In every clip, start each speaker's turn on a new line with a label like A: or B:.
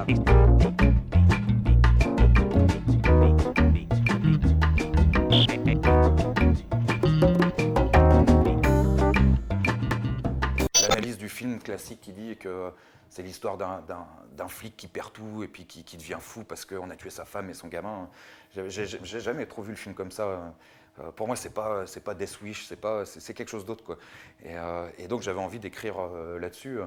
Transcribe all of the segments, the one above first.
A: L'analyse du film classique qui dit que c'est l'histoire d'un flic qui perd tout et puis qui devient fou parce qu'on a tué sa femme et son gamin. J'ai jamais trop vu le film comme ça. Pour moi, c'est pas Death Wish, c'est quelque chose d'autre, quoi. Et donc j'avais envie d'écrire là-dessus,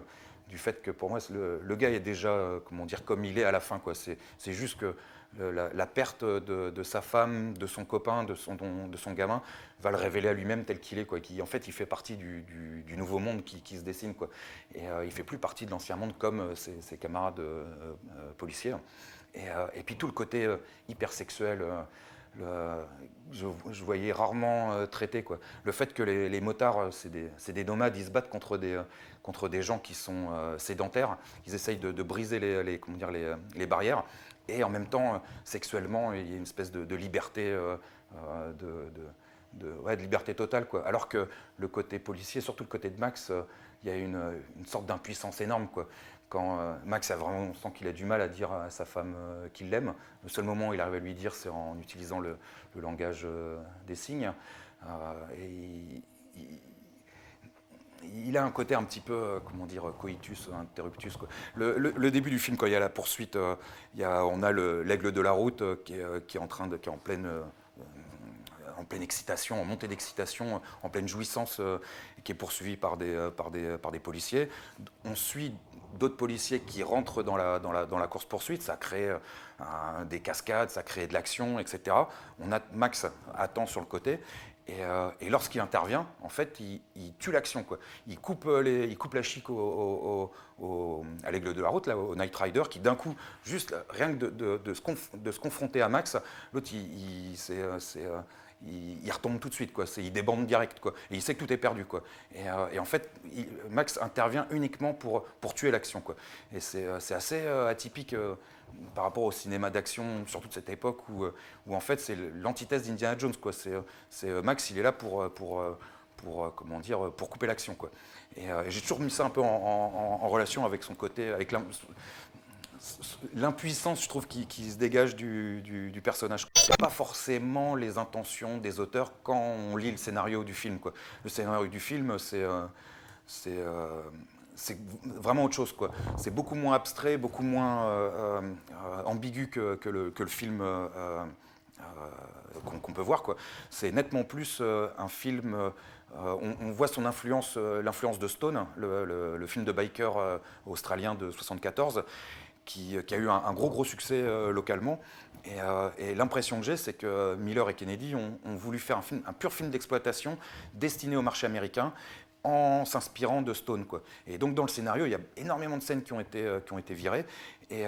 A: du fait que pour moi le gars est déjà, comment dire, comme il est à la fin, quoi. C'est juste que la perte de sa femme, de son copain, de son gamin, va le révéler à lui-même tel qu'il est, quoi. En fait, il fait partie du nouveau monde qui se dessine, quoi. Et il fait plus partie de l'ancien monde comme ses camarades policiers. Et puis tout le côté hypersexuel, je voyais rarement traité, quoi. Le fait que les motards, c'est des nomades, ils se battent contre des gens qui sont sédentaires, ils essayent de briser comment dire, les barrières, et en même temps, sexuellement, il y a une espèce de liberté, de liberté totale, quoi. Alors que le côté policier, surtout le côté de Max, il y a une sorte d'impuissance énorme, quoi. Quand Max on sent qu'il a du mal à dire à sa femme qu'il l'aime, le seul moment où il arrive à lui dire, c'est en utilisant le langage des signes. Et il a un côté un petit peu, comment dire, coitus interruptus, quoi. Le début du film, quand il y a la poursuite, on a l'aigle de la route qui est en pleine excitation, en montée d'excitation, en pleine jouissance, qui est poursuivi par des policiers. On suit d'autres policiers qui rentrent dans la course-poursuite, ça crée des cascades, ça crée de l'action, etc. Max attend sur le côté, et lorsqu'il intervient, en fait, il tue l'action, quoi. Il coupe la chic à l'aigle de la route, là, au Night Rider, qui d'un coup, juste rien que de se confronter à Max, l'autre, il retombe tout de suite, quoi. Il débande direct, quoi. Et il sait que tout est perdu, quoi. Et en fait, Max intervient uniquement pour tuer l'action, quoi. Et c'est assez atypique par rapport au cinéma d'action, surtout de cette époque où en fait c'est l'antithèse d'Indiana Jones, quoi. Max, il est là pour comment dire, pour couper l'action, quoi. Et j'ai toujours mis ça un peu en relation avec son côté, avec l'impuissance, je trouve, qui se dégage du personnage. C'est pas forcément les intentions des auteurs quand on lit le scénario du film, quoi. Le scénario du film, c'est vraiment autre chose, quoi. C'est beaucoup moins abstrait, beaucoup moins ambigu que le film qu'on peut voir, quoi. C'est nettement plus un film. On voit son influence, l'influence de Stone, le film de biker australien de 1974, qui a eu un gros succès localement. Et l'impression que j'ai, c'est que Miller et Kennedy ont voulu faire un pur film d'exploitation destiné au marché américain, en s'inspirant de Stone, quoi. Et donc dans le scénario, il y a énormément de scènes qui ont été virées, et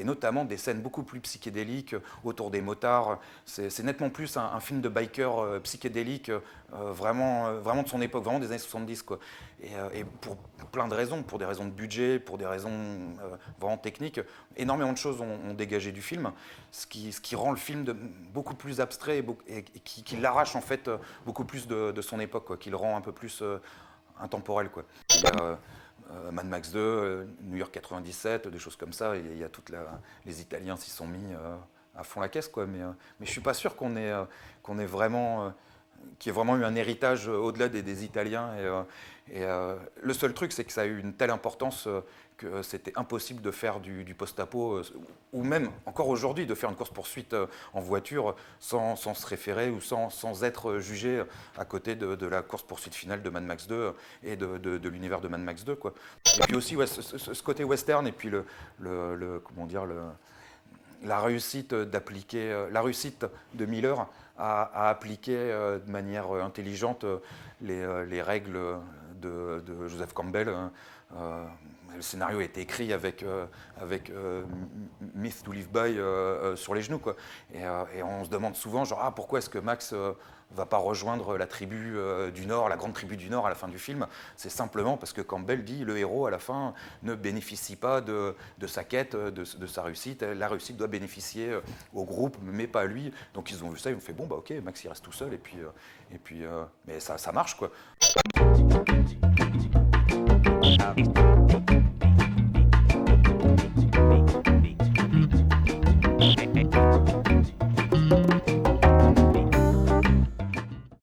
A: notamment des scènes beaucoup plus psychédéliques autour des motards. C'est nettement plus un film de biker psychédélique, vraiment de son époque, vraiment des années 70, quoi. Et pour plein de raisons, pour des raisons de budget, pour des raisons vraiment techniques, énormément de choses ont dégagé du film, ce qui rend le film beaucoup plus abstrait et qui l'arrache en fait beaucoup plus de son époque, quoi, qui le rend un peu plus intemporel, quoi. Il y a Mad Max 2, New York 97, des choses comme ça. Il y a les Italiens s'y sont mis à fond la caisse, quoi. Mais je suis pas sûr qu'on ait vraiment qu'il y ait vraiment eu un héritage au-delà des Italiens. Le seul truc, c'est que ça a eu une telle importance que c'était impossible de faire du post-apo, ou même encore aujourd'hui de faire une course-poursuite en voiture sans se référer ou sans être jugé à côté de la course-poursuite finale de Mad Max 2 et de l'univers de Mad Max 2, quoi. Et puis aussi, ouais, ce côté western, et puis comment dire, la réussite de Miller à appliquer de manière intelligente les règles de Joseph Campbell. Le scénario a été écrit avec Myth to Live By sur les genoux, quoi. Et on se demande souvent, genre, pourquoi est-ce que Max va pas rejoindre la tribu du Nord, la grande tribu du Nord à la fin du film? C'est simplement parce que Campbell dit, le héros à la fin ne bénéficie pas de sa quête, de sa réussite. La réussite doit bénéficier au groupe, mais pas à lui. Donc ils ont vu ça, ils ont fait, bon, bah ok, Max il reste tout seul, et puis mais ça marche, quoi.